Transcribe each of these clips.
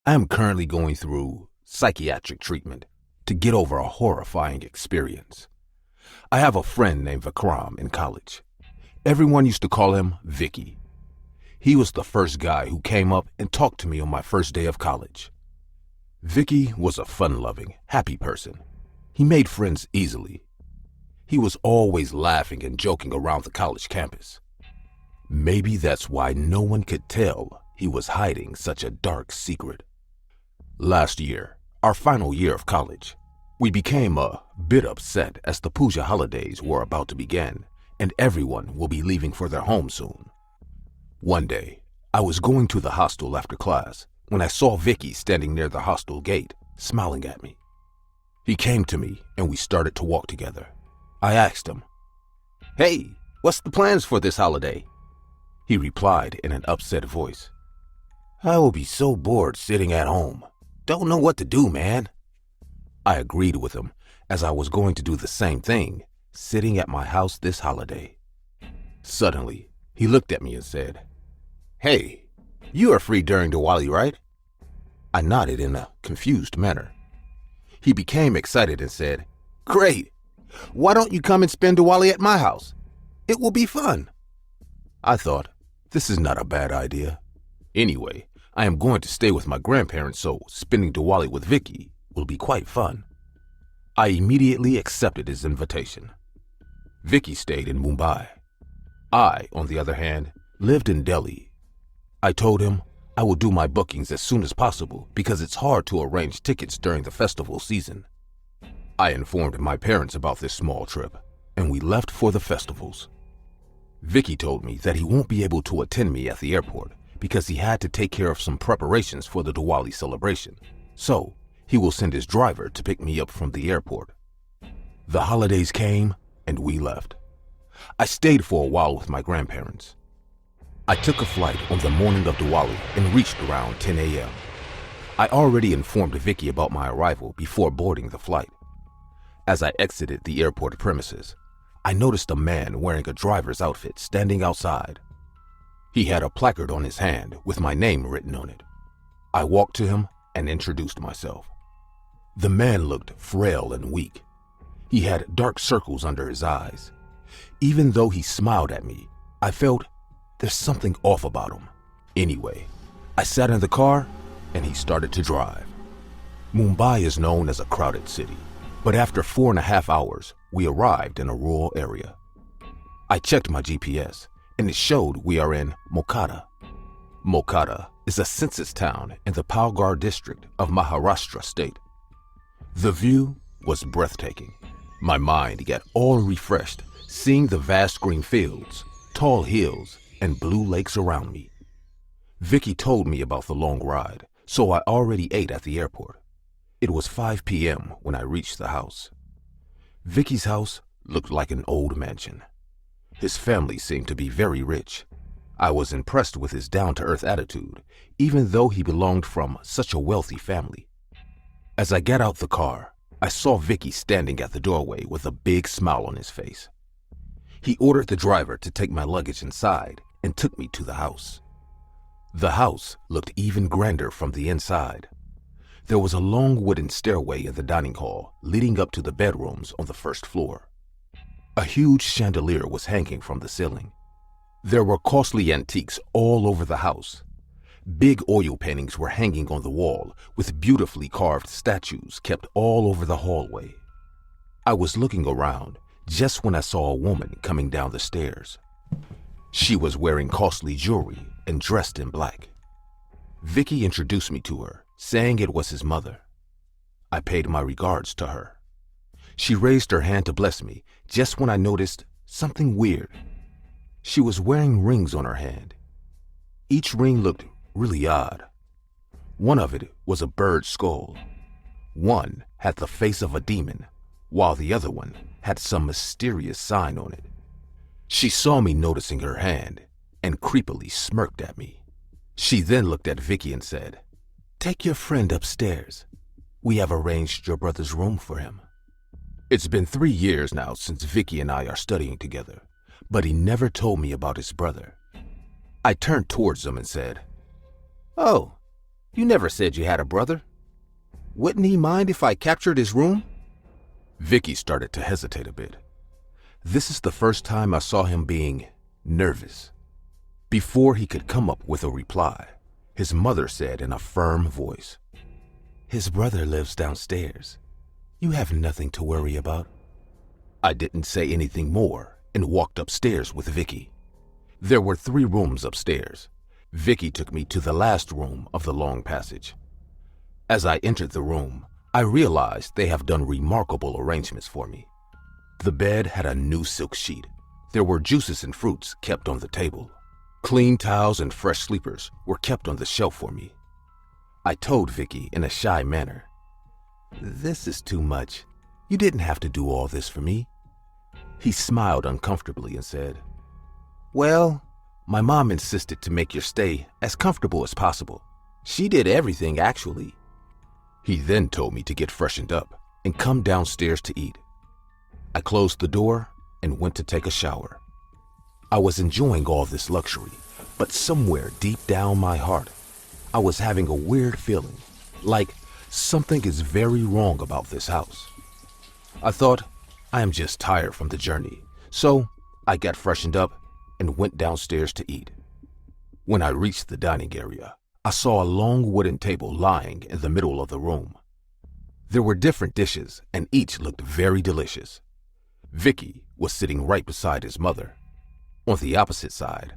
I am currently going through psychiatric treatment to get over a horrifying experience. I have a friend named Vikram in college. Everyone used to call him Vicky. He was the first guy who came up and talked to me on my first day of college. Vicky was a fun-loving, happy person. He made friends easily. He was always laughing and joking around the college campus. Maybe that's why no one could tell he was hiding such a dark secret. Last year, our final year of college, we became a bit upset as the Puja holidays were about to begin and everyone will be leaving for their home soon. One day, I was going to the hostel after class when I saw Vicky standing near the hostel gate, smiling at me. He came to me and we started to walk together. I asked him, "Hey, what's the plans for this holiday?" He replied in an upset voice, "I will be so bored sitting at home. Don't know what to do, man." I agreed with him as I was going to do the same thing, sitting at my house this holiday. Suddenly, he looked at me and said, "Hey, you are free during Diwali, right?" I nodded in a confused manner. He became excited and said, "Great! Why don't you come and spend Diwali at my house? It will be fun." I thought, this is not a bad idea. Anyway, I am going to stay with my grandparents, so spending Diwali with Vicky will be quite fun. I immediately accepted his invitation. Vicky stayed in Mumbai. I, on the other hand, lived in Delhi. I told him I would do my bookings as soon as possible because it's hard to arrange tickets during the festival season. I informed my parents about this small trip, and we left for the festivals. Vicky told me that he won't be able to attend me at the airport because he had to take care of some preparations for the Diwali celebration, so he will send his driver to pick me up from the airport. The holidays came, and we left. I stayed for a while with my grandparents. I took a flight on the morning of Diwali and reached around 10 a.m. I already informed Vicky about my arrival before boarding the flight. As I exited the airport premises, I noticed a man wearing a driver's outfit standing outside. He had a placard on his hand with my name written on it. I walked to him and introduced myself. The man looked frail and weak. He had dark circles under his eyes. Even though he smiled at me, I felt there's something off about him. Anyway, I sat in the car and he started to drive. Mumbai is known as a crowded city, but after 4.5 hours, we arrived in a rural area. I checked my GPS and it showed we are in Mokhada. Mokhada is a census town in the Palghar district of Maharashtra state. The view was breathtaking. My mind got all refreshed seeing the vast green fields, tall hills, and blue lakes around me. Vicky told me about the long ride, so I already ate at the airport. It was 5 p.m. when I reached the house. Vicky's house looked like an old mansion. His family seemed to be very rich. I was impressed with his down-to-earth attitude, even though he belonged from such a wealthy family. As I got out the car, I saw Vicky standing at the doorway with a big smile on his face. He ordered the driver to take my luggage inside and took me to the house. The house looked even grander from the inside. There was a long wooden stairway in the dining hall leading up to the bedrooms on the first floor. A huge chandelier was hanging from the ceiling. There were costly antiques all over the house. Big oil paintings were hanging on the wall with beautifully carved statues kept all over the hallway. I was looking around just when I saw a woman coming down the stairs. She was wearing costly jewelry and dressed in black. Vicky introduced me to her, saying it was his mother. I paid my regards to her. She raised her hand to bless me just when I noticed something weird. She was wearing rings on her hand. Each ring looked really odd. One of it was a bird's skull. One had the face of a demon, while the other one had some mysterious sign on it. She saw me noticing her hand and creepily smirked at me. She then looked at Vicky and said, "Take your friend upstairs. We have arranged your brother's room for him." It's been 3 years now since Vicky and I are studying together, but he never told me about his brother. I turned towards him and said, "Oh, You never said you had a brother. Wouldn't he mind if I captured his room? Vicky started to hesitate a bit. This is the first time I saw him being nervous. Before he could come up with a reply, his mother said in a firm voice, "His brother lives downstairs. You have nothing to worry about." I didn't say anything more and walked upstairs with Vicky. There were 3 rooms upstairs. Vicky took me to the last room of the long passage. As I entered the room, I realized they have done remarkable arrangements for me. The bed had a new silk sheet. There were juices and fruits kept on the table. Clean towels and fresh sleepers were kept on the shelf for me. I told Vicky in a shy manner, "This is too much. You didn't have to do all this for me." He smiled uncomfortably and said, "Well, my mom insisted to make your stay as comfortable as possible. She did everything, actually." He then told me to get freshened up and come downstairs to eat. I closed the door and went to take a shower. I was enjoying all this luxury, but somewhere deep down my heart, I was having a weird feeling, like something is very wrong about this house. I thought, I am just tired from the journey, so I got freshened up and went downstairs to eat. When I reached the dining area, I saw a long wooden table lying in the middle of the room. There were different dishes and each looked very delicious. Vicky was sitting right beside his mother. On the opposite side,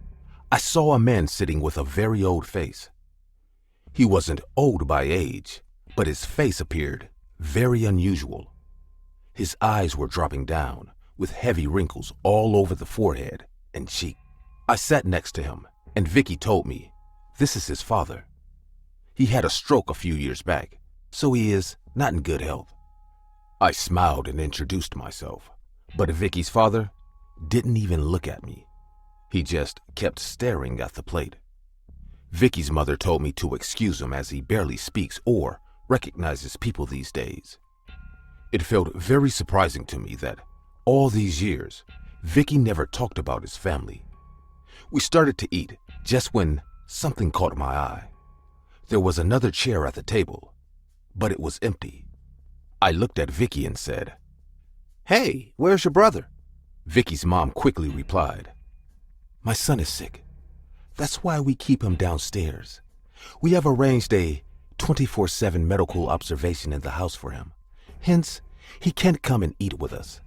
I saw a man sitting with a very old face. He wasn't old by age, but his face appeared very unusual. His eyes were dropping down, with heavy wrinkles all over the forehead and cheek. I sat next to him, and Vicky told me, this is his father. He had a stroke a few years back, so he is not in good health. I smiled and introduced myself, but Vicky's father didn't even look at me. He just kept staring at the plate. Vicky's mother told me to excuse him as he barely speaks or recognizes people these days. It felt very surprising to me that all these years, Vicky never talked about his family. We started to eat just when something caught my eye. There was another chair at the table, but it was empty. I looked at Vicky and said, "Hey, where's your brother?" Vicky's mom quickly replied, "My son is sick. That's why we keep him downstairs. We have arranged a 24/7 medical observation in the house for him. Hence, he can't come and eat with us.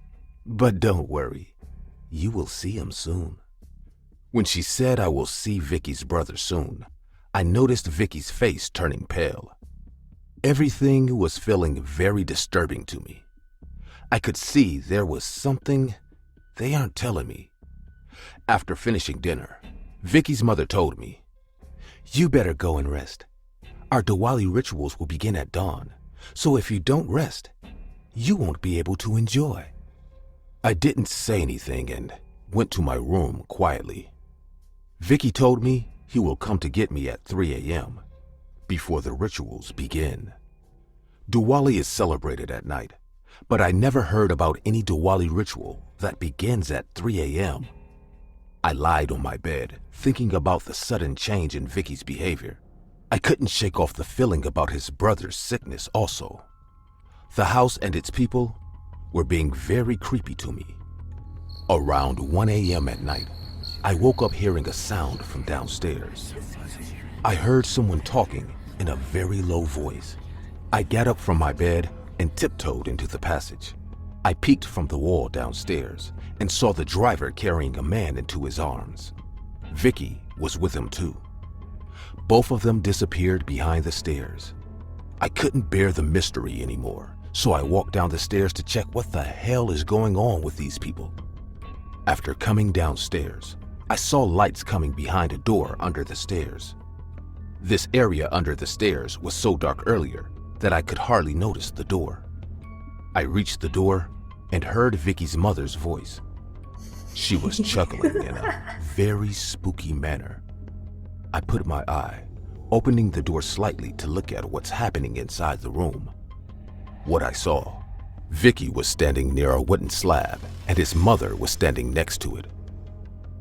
But don't worry, you will see him soon." When she said I will see Vicky's brother soon, I noticed Vicky's face turning pale. Everything was feeling very disturbing to me. I could see there was something they aren't telling me. After finishing dinner, Vicky's mother told me, "You better go and rest. Our Diwali rituals will begin at dawn, so if you don't rest, you won't be able to enjoy." I didn't say anything and went to my room quietly. Vicky told me he will come to get me at 3 a.m. before the rituals begin. Diwali is celebrated at night, but I never heard about any Diwali ritual that begins at 3 a.m. I lied on my bed, thinking about the sudden change in Vicky's behavior. I couldn't shake off the feeling about his brother's sickness also. The house and its people were being very creepy to me. Around 1 a.m. at night, I woke up hearing a sound from downstairs. I heard someone talking in a very low voice. I got up from my bed and tiptoed into the passage. I peeked from the wall downstairs and saw the driver carrying a man into his arms. Vicky was with him too. Both of them disappeared behind the stairs. I couldn't bear the mystery anymore, so I walked down the stairs to check what the hell is going on with these people. After coming downstairs, I saw lights coming behind a door under the stairs. This area under the stairs was so dark earlier that I could hardly notice the door. I reached the door and heard Vicky's mother's voice. She was chuckling in a very spooky manner. I put my eye, opening the door slightly to look at what's happening inside the room. What I saw, Vicky was standing near a wooden slab and his mother was standing next to it.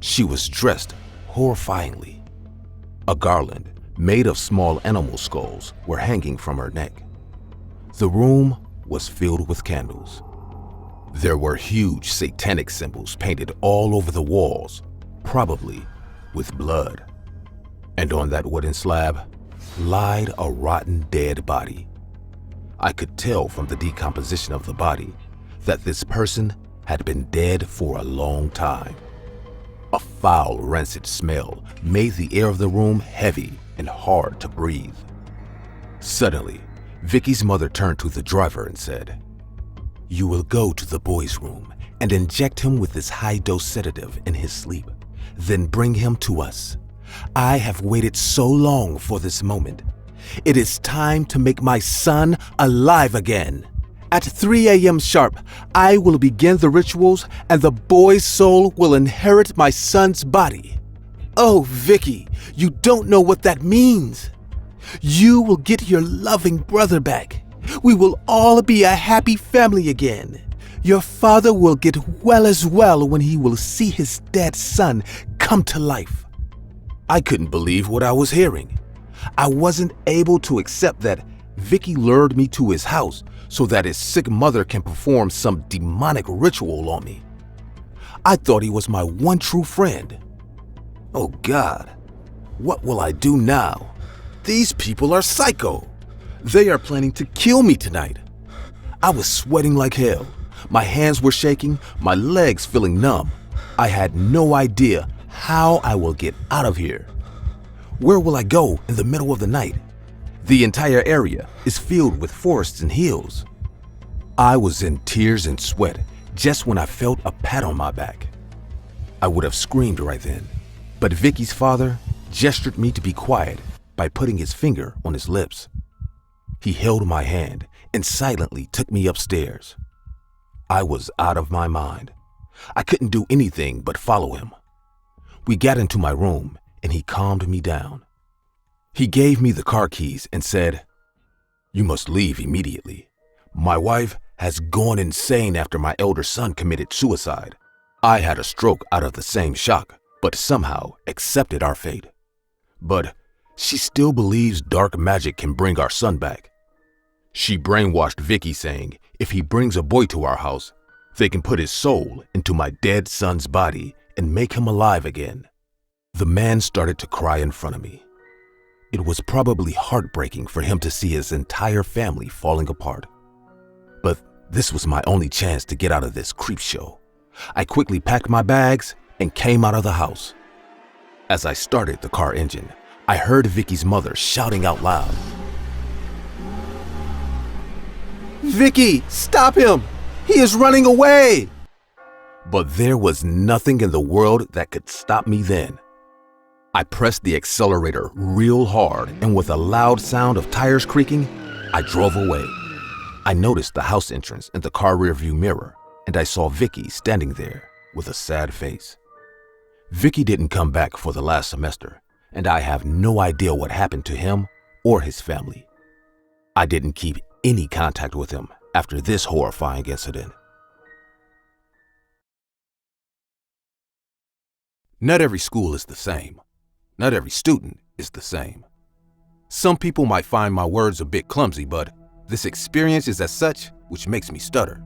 She was dressed horrifyingly. A garland made of small animal skulls, were hanging from her neck. The room was filled with candles. There were huge satanic symbols painted all over the walls, probably with blood. And on that wooden slab lied a rotten dead body. I could tell from the decomposition of the body that this person had been dead for a long time. A foul, rancid smell made the air of the room heavy and hard to breathe. Suddenly, Vicky's mother turned to the driver and said, "You will go to the boy's room and inject him with this high-dose sedative in his sleep. Then bring him to us. I have waited so long for this moment. It is time to make my son alive again. At 3 a.m. sharp, I will begin the rituals and the boy's soul will inherit my son's body." Oh, Vicky, you don't know what that means. You will get your loving brother back. We will all be a happy family again. Your father will get well as well when he will see his dead son come to life. I couldn't believe what I was hearing. I wasn't able to accept that Vicky lured me to his house so that his sick mother can perform some demonic ritual on me. I thought he was my one true friend. Oh God, what will I do now? These people are psycho. They are planning to kill me tonight. I was sweating like hell. My hands were shaking, my legs feeling numb. I had no idea how I will get out of here. Where will I go in the middle of the night? The entire area is filled with forests and hills. I was in tears and sweat just when I felt a pat on my back. I would have screamed right then, but Vicky's father gestured me to be quiet by putting his finger on his lips. He held my hand and silently took me upstairs. I was out of my mind. I couldn't do anything but follow him. We got into my room and he calmed me down. He gave me the car keys and said, "You must leave immediately. My wife has gone insane after my elder son committed suicide. I had a stroke out of the same shock, but somehow accepted our fate. But she still believes dark magic can bring our son back. She brainwashed Vicky saying if he brings a boy to our house, they can put his soul into my dead son's body and make him alive again." The man started to cry in front of me. It was probably heartbreaking for him to see his entire family falling apart. But this was my only chance to get out of this creep show. I quickly packed my bags and came out of the house. As I started the car engine, I heard Vicky's mother shouting out loud, "Vicky, stop him! He is running away!" But there was nothing in the world that could stop me then. I pressed the accelerator real hard, and with a loud sound of tires creaking, I drove away. I noticed the house entrance in the car rearview mirror, and I saw Vicky standing there with a sad face. Vicky didn't come back for the last semester, and I have no idea what happened to him or his family. I didn't keep any contact with him after this horrifying incident. Not every school is the same. Not every student is the same. Some people might find my words a bit clumsy, but this experience is as such, which makes me stutter.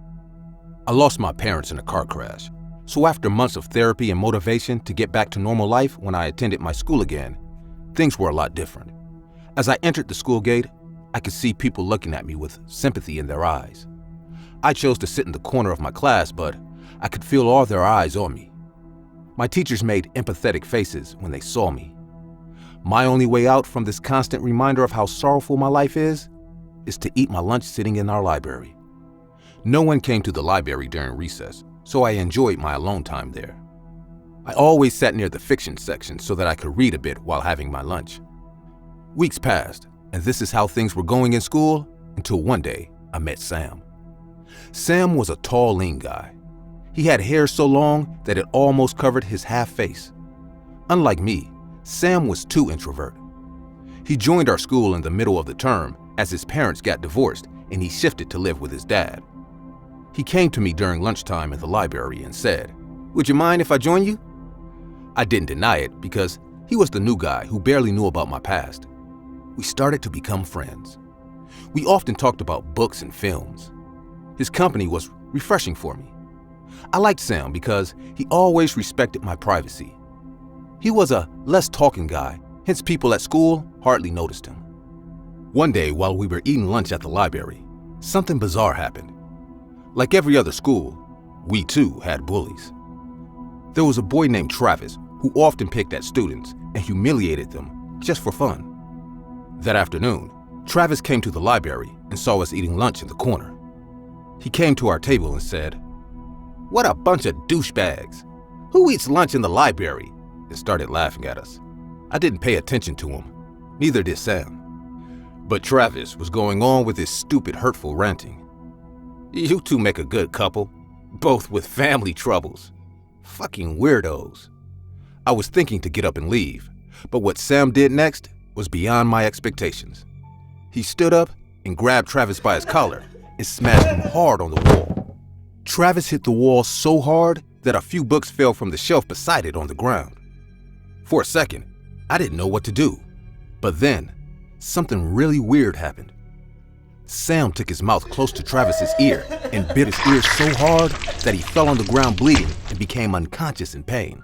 I lost my parents in a car crash, so after months of therapy and motivation to get back to normal life when I attended my school again, things were a lot different. As I entered the school gate, I could see people looking at me with sympathy in their eyes. I chose to sit in the corner of my class, but I could feel all their eyes on me. My teachers made empathetic faces when they saw me. My only way out from this constant reminder of how sorrowful my life is to eat my lunch sitting in our library. No one came to the library during recess, so I enjoyed my alone time there. I always sat near the fiction section so that I could read a bit while having my lunch. Weeks passed, and this is how things were going in school until one day I met Sam. Sam was a tall, lean guy. He had hair so long that it almost covered his half face. Unlike me, Sam was too introvert. He joined our school in the middle of the term as his parents got divorced and he shifted to live with his dad. He came to me during lunchtime in the library and said, "Would you mind if I join you?" I didn't deny it because he was the new guy who barely knew about my past. We started to become friends. We often talked about books and films. His company was refreshing for me. I liked Sam because he always respected my privacy. He was a less talking guy, hence people at school hardly noticed him. One day while we were eating lunch at the library, something bizarre happened. Like every other school, we too had bullies. There was a boy named Travis who often picked at students and humiliated them just for fun. That afternoon, Travis came to the library and saw us eating lunch in the corner. He came to our table and said, "What a bunch of douchebags! Who eats lunch in the library?" and started laughing at us. I didn't pay attention to him, neither did Sam. But Travis was going on with his stupid, hurtful ranting. "You two make a good couple, both with family troubles. Fucking weirdos." I was thinking to get up and leave, but what Sam did next was beyond my expectations. He stood up and grabbed Travis by his collar and smashed him hard on the wall. Travis hit the wall so hard that a few books fell from the shelf beside it on the ground. For a second, I didn't know what to do, but then something really weird happened. Sam took his mouth close to Travis's ear and bit his ear so hard that he fell on the ground bleeding and became unconscious in pain.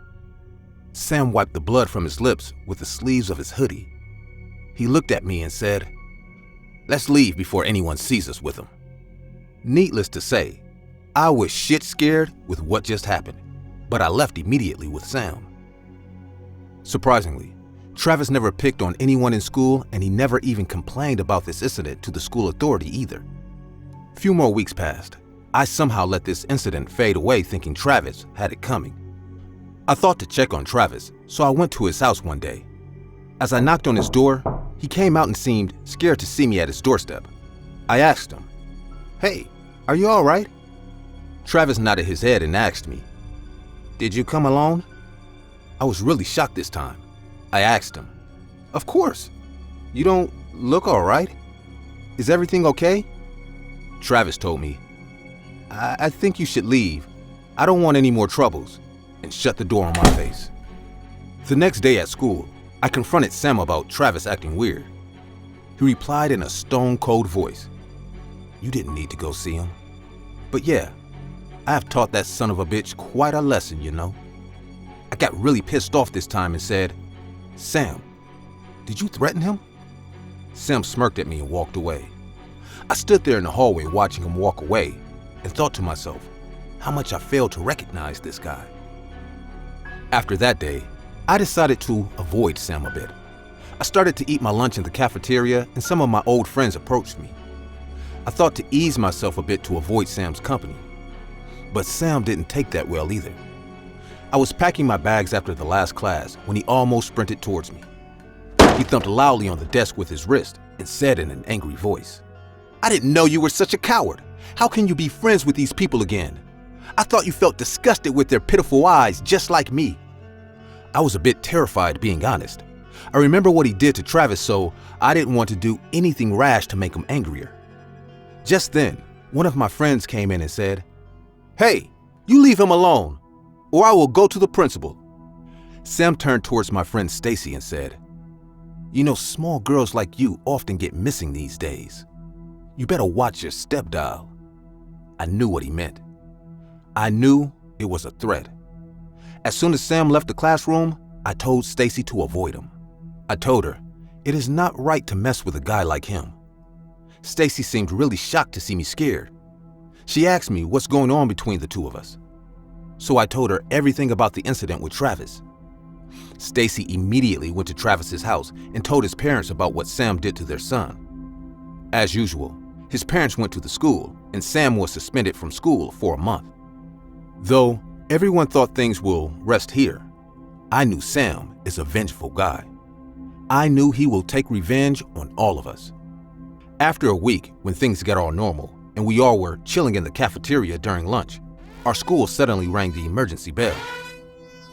Sam wiped the blood from his lips with the sleeves of his hoodie. He looked at me and said, "Let's leave before anyone sees us with him." Needless to say, I was shit scared with what just happened, but I left immediately with Sam. Surprisingly, Travis never picked on anyone in school, and he never even complained about this incident to the school authority either. Few more weeks passed. I somehow let this incident fade away thinking Travis had it coming. I thought to check on Travis, so I went to his house one day. As I knocked on his door, he came out and seemed scared to see me at his doorstep. I asked him, "Hey, are you all right?" Travis nodded his head and asked me, "Did you come alone?" I was really shocked this time. I asked him, "Of course. You don't look all right. Is everything okay?" Travis told me, I think you should leave. I don't want any more troubles," and shut the door on my face. The next day at school, I confronted Sam about Travis acting weird. He replied in a stone-cold voice, "You didn't need to go see him." But yeah, I have taught that son of a bitch quite a lesson, you know. I got really pissed off this time and said, "Sam, did you threaten him?" Sam smirked at me and walked away. I stood there in the hallway watching him walk away and thought to myself how much I failed to recognize this guy. After that day, I decided to avoid Sam a bit. I started to eat my lunch in the cafeteria and some of my old friends approached me. I thought to ease myself a bit to avoid Sam's company. But Sam didn't take that well either. I was packing my bags after the last class when he almost sprinted towards me. He thumped loudly on the desk with his wrist and said in an angry voice, "I didn't know you were such a coward. How can you be friends with these people again? I thought you felt disgusted with their pitiful eyes just like me." I was a bit terrified, being honest. I remember what he did to Travis, so I didn't want to do anything rash to make him angrier. Just then, one of my friends came in and said, "Hey, you leave him alone, or I will go to the principal." Sam turned towards my friend Stacy and said, "You know, small girls like you often get missing these days. You better watch your step dial." I knew what he meant. I knew it was a threat. As soon as Sam left the classroom, I told Stacy to avoid him. I told her, it is not right to mess with a guy like him. Stacy seemed really shocked to see me scared. She asked me what's going on between the two of us. So I told her everything about the incident with Travis. Stacy immediately went to Travis's house and told his parents about what Sam did to their son. As usual, his parents went to the school and Sam was suspended from school for a month. Though everyone thought things will rest here, I knew Sam is a vengeful guy. I knew he will take revenge on all of us. After a week, when things got all normal and we all were chilling in the cafeteria during lunch, our school suddenly rang the emergency bell.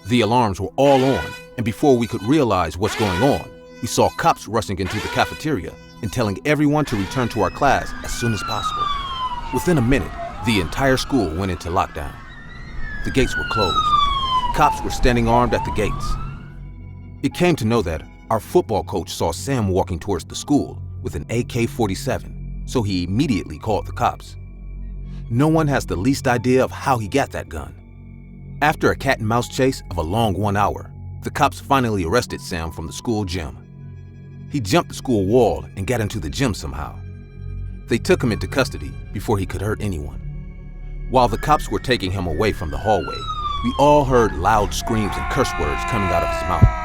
The alarms were all on, and before we could realize what's going on, we saw cops rushing into the cafeteria and telling everyone to return to our class as soon as possible. Within a minute, the entire school went into lockdown. The gates were closed. Cops were standing armed at the gates. It came to know that Our football coach saw Sam walking towards the school with an AK-47, so he immediately called the cops. No one has the least idea of how he got that gun. After a cat and mouse chase of a long 1 hour, the cops finally arrested Sam from the school gym. He jumped the school wall and got into the gym somehow. They took him into custody before he could hurt anyone. While the cops were taking him away from the hallway, we all heard loud screams and curse words coming out of his mouth.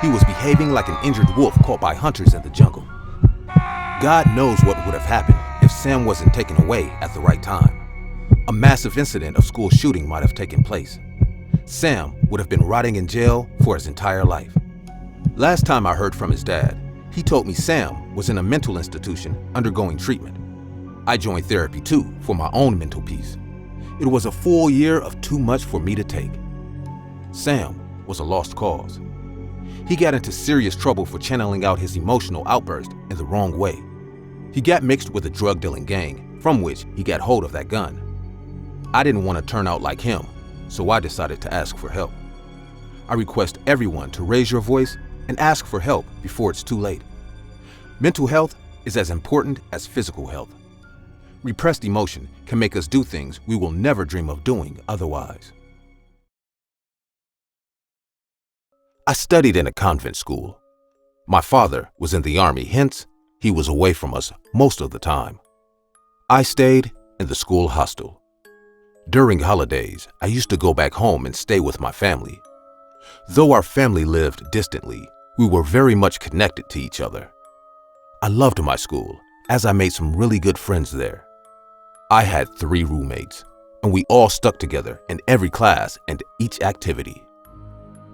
He was behaving like an injured wolf caught by hunters in the jungle. God knows what would have happened if Sam wasn't taken away at the right time. A massive incident of school shooting might have taken place. Sam would have been rotting in jail for his entire life. Last time I heard from his dad, he told me Sam was in a mental institution undergoing treatment. I joined therapy too for my own mental peace. It was a full year of too much for me to take. Sam was a lost cause. He got into serious trouble for channeling out his emotional outburst in the wrong way. He got mixed with a drug dealing gang from which he got hold of that gun. I didn't want to turn out like him, so I decided to ask for help. I request everyone to raise your voice and ask for help before it's too late. Mental health is as important as physical health. Repressed emotion can make us do things we will never dream of doing otherwise. I studied in a convent school. My father was in the army, hence he was away from us most of the time. I stayed in the school hostel. During holidays, I used to go back home and stay with my family. Though our family lived distantly, we were very much connected to each other. I loved my school, as I made some really good friends there. I had 3 roommates, and we all stuck together in every class and each activity.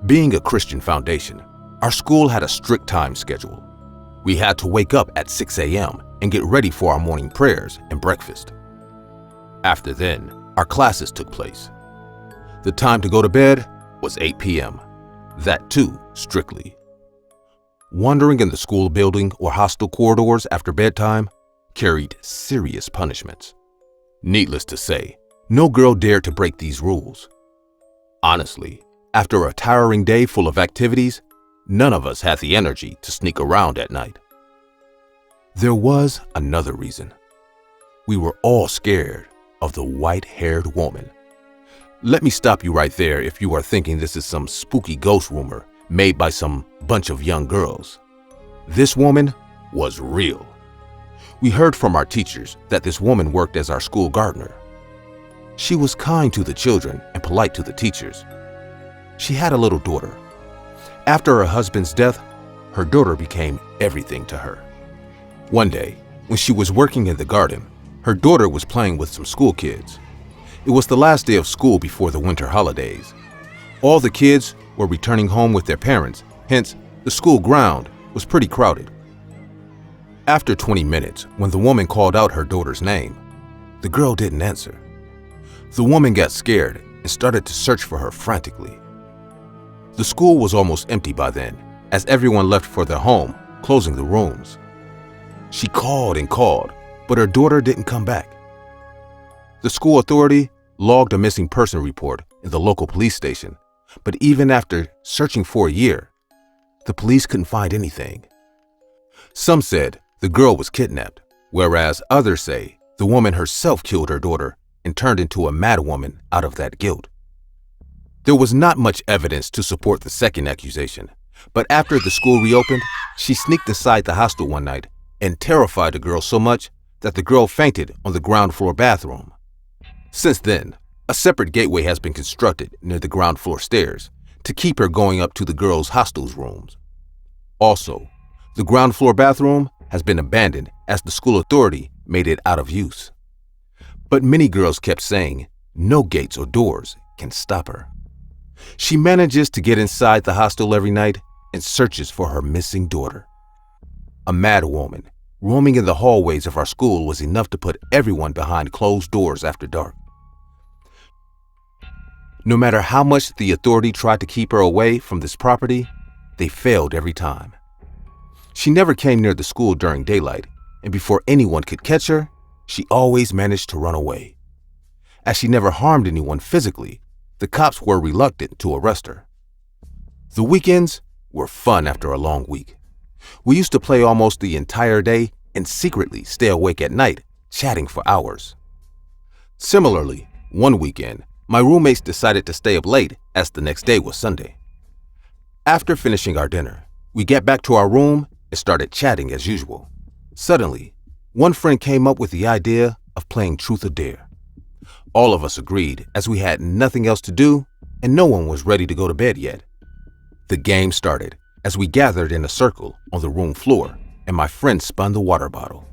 Being a Christian foundation, our school had a strict time schedule. We had to wake up at 6 a.m. and get ready for our morning prayers and breakfast. After then, our classes took place. The time to go to bed was 8 p.m., that too strictly. Wandering in the school building or hostel corridors after bedtime carried serious punishments. Needless to say, no girl dared to break these rules. Honestly, after a tiring day full of activities, none of us had the energy to sneak around at night. There was another reason. We were all scared of the white-haired woman. Let me stop you right there if you are thinking this is some spooky ghost rumor made by some bunch of young girls. This woman was real. We heard from our teachers that this woman worked as our school gardener. She was kind to the children and polite to the teachers. She had a little daughter. After her husband's death, her daughter became everything to her. One day, when she was working in the garden, her daughter was playing with some school kids. It was the last day of school before the winter holidays. All the kids were returning home with their parents, hence the school ground was pretty crowded. After 20 minutes, when the woman called out her daughter's name, the girl didn't answer. The woman got scared and started to search for her frantically. The school was almost empty by then, as everyone left for their home, closing the rooms. She called and called, but her daughter didn't come back. The school authority logged a missing person report in the local police station, but even after searching for a year, the police couldn't find anything. Some said the girl was kidnapped, whereas others say the woman herself killed her daughter and turned into a mad woman out of that guilt. There was not much evidence to support the second accusation, but after the school reopened, she sneaked inside the hostel one night and terrified the girl so much that the girl fainted on the ground floor bathroom. Since then, a separate gateway has been constructed near the ground floor stairs to keep her going up to the girls' hostel's rooms. Also, the ground floor bathroom has been abandoned as the school authority made it out of use. But many girls kept saying no gates or doors can stop her. She manages to get inside the hostel every night and searches for her missing daughter. A mad woman roaming in the hallways of our school was enough to put everyone behind closed doors after dark. No matter how much the authority tried to keep her away from this property, they failed every time. She never came near the school during daylight, and before anyone could catch her, she always managed to run away. As she never harmed anyone physically, the cops were reluctant to arrest her. The weekends were fun after a long week. We used to play almost the entire day and secretly stay awake at night, chatting for hours. Similarly, one weekend, my roommates decided to stay up late as the next day was Sunday. After finishing our dinner, we got back to our room and started chatting as usual. Suddenly, one friend came up with the idea of playing Truth or Dare. All of us agreed as we had nothing else to do and no one was ready to go to bed yet. The game started as we gathered in a circle on the room floor and my friend spun the water bottle.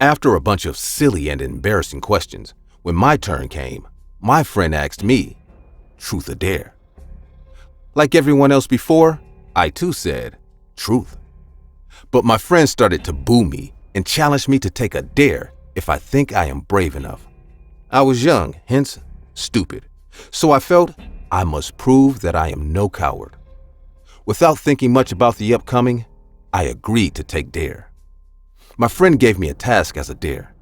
After a bunch of silly and embarrassing questions, when my turn came, my friend asked me, Truth or Dare? Like everyone else before, I too said, Truth. But my friend started to boo me and challenged me to take a dare if I think I am brave enough. I was young, hence stupid, so I felt I must prove that I am no coward. Without thinking much about the upcoming, I agreed to take dare. My friend gave me a task as a dare.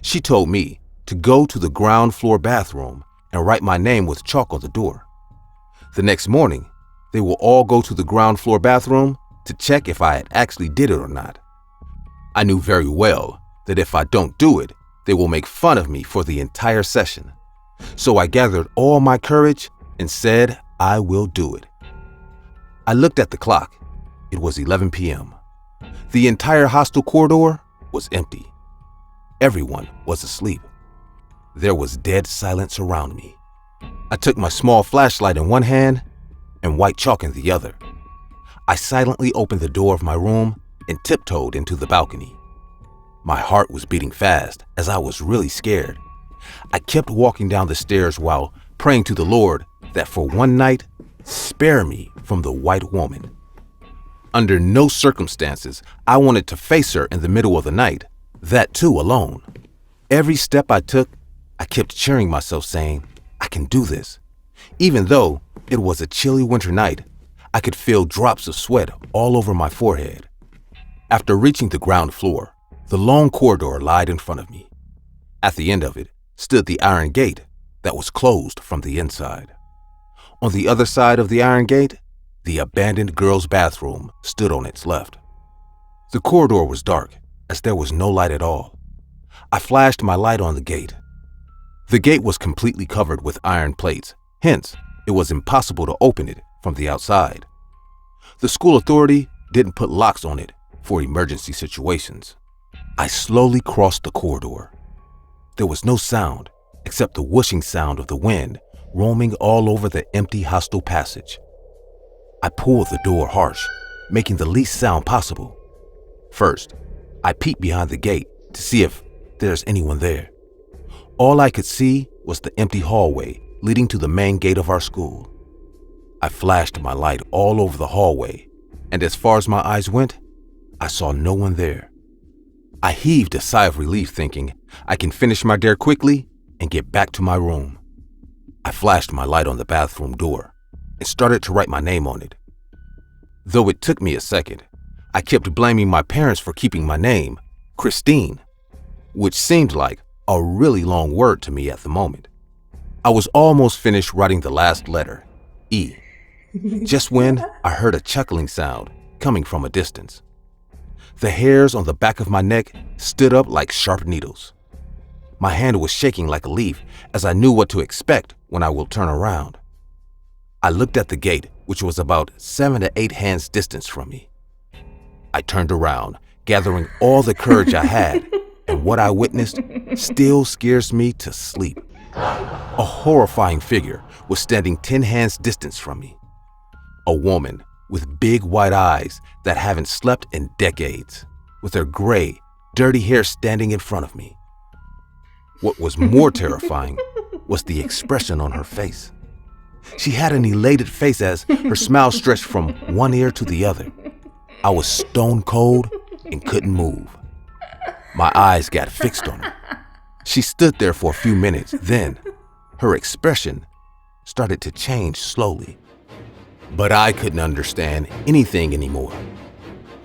She told me to go to the ground floor bathroom and write my name with chalk on the door. The next morning, they will all go to the ground floor bathroom to check if I had actually did it or not. I knew very well that if I don't do it, they will make fun of me for the entire session. So I gathered all my courage and said I will do it. I looked at the clock. It was 11 p.m. The entire hostel corridor was empty. Everyone was asleep. There was dead silence around me. I took my small flashlight in one hand and white chalk in the other. I silently opened the door of my room and tiptoed into the balcony. My heart was beating fast as I was really scared. I kept walking down the stairs while praying to the Lord that for one night, spare me from the white woman. Under no circumstances I wanted to face her in the middle of the night, that too alone. Every step I took, I kept cheering myself saying, I can do this. Even though it was a chilly winter night, I could feel drops of sweat all over my forehead. After reaching the ground floor, the long corridor lied in front of me. At the end of it stood the iron gate that was closed from the inside. On the other side of the iron gate, the abandoned girls' bathroom stood on its left. The corridor was dark as there was no light at all. I flashed my light on the gate. The gate was completely covered with iron plates, hence it was impossible to open it from the outside. The school authority didn't put locks on it for emergency situations. I slowly crossed the corridor. There was no sound except the whooshing sound of the wind roaming all over the empty hostel passage. I pulled the door harsh, making the least sound possible. First, I peeked behind the gate to see if there's anyone there. All I could see was the empty hallway leading to the main gate of our school. I flashed my light all over the hallway, and as far as my eyes went, I saw no one there. I heaved a sigh of relief thinking I can finish my dare quickly and get back to my room. I flashed my light on the bathroom door and started to write my name on it. Though it took me a second, I kept blaming my parents for keeping my name, Christine, which seemed like a really long word to me at the moment. I was almost finished writing the last letter, E, just when I heard a chuckling sound coming from a distance. The hairs on the back of my neck stood up like sharp needles. My hand was shaking like a leaf as I knew what to expect when I will turn around. I looked at the gate, which was about 7 to 8 hands distance from me. I turned around, gathering all the courage I had, and what I witnessed still scares me to sleep. A horrifying figure was standing 10 hands distance from me. A woman with big white eyes that haven't slept in decades, with her gray, dirty hair standing in front of me. What was more terrifying was the expression on her face. She had an elated face as her smile stretched from one ear to the other. I was stone cold and couldn't move. My eyes got fixed on her. She stood there for a few minutes, then her expression started to change slowly. But I couldn't understand anything anymore.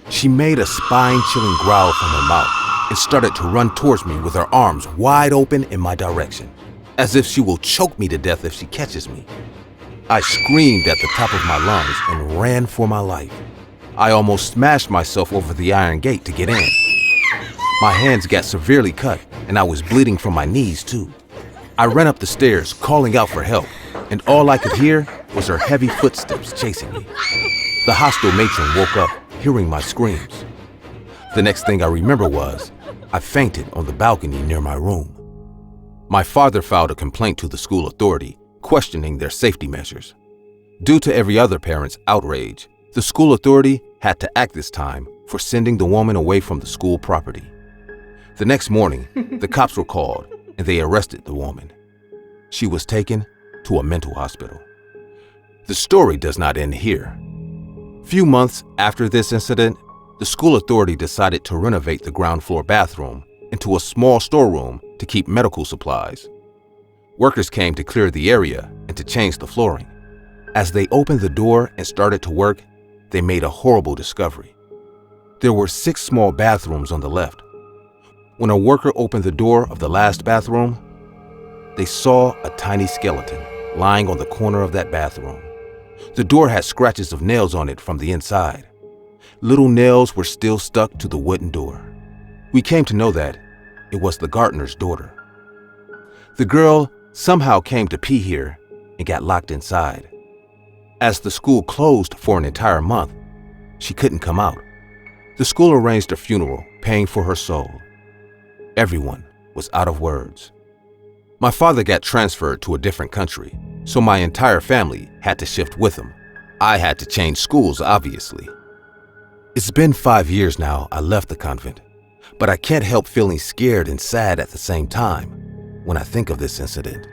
She made a spine-chilling growl from her mouth and started to run towards me with her arms wide open in my direction, as if she will choke me to death if she catches me. I screamed at the top of my lungs and ran for my life. I almost smashed myself over the iron gate to get in. My hands got severely cut, and I was bleeding from my knees too. I ran up the stairs, calling out for help, and all I could hear was her heavy footsteps chasing me. The hostel matron woke up, hearing my screams. The next thing I remember was I fainted on the balcony near my room. My father filed a complaint to the school authority, questioning their safety measures. Due to every other parent's outrage, the school authority had to act this time for sending the woman away from the school property. The next morning, the cops were called and they arrested the woman. She was taken to a mental hospital. The story does not end here. Few months after this incident, the school authority decided to renovate the ground floor bathroom into a small storeroom to keep medical supplies. Workers came to clear the area and to change the flooring. As they opened the door and started to work, they made a horrible discovery. There were 6 small bathrooms on the left. When a worker opened the door of the last bathroom, they saw a tiny skeleton lying on the corner of that bathroom. The door had scratches of nails on it from the inside. Little nails were still stuck to the wooden door. We came to know that it was the gardener's daughter. The girl somehow came to pee here and got locked inside. As the school closed for an entire month, she couldn't come out. The school arranged a funeral, paying for her soul. Everyone was out of words. My father got transferred to a different country, so my entire family had to shift with him. I had to change schools, obviously. It's been 5 years now I left the convent, but I can't help feeling scared and sad at the same time when I think of this incident.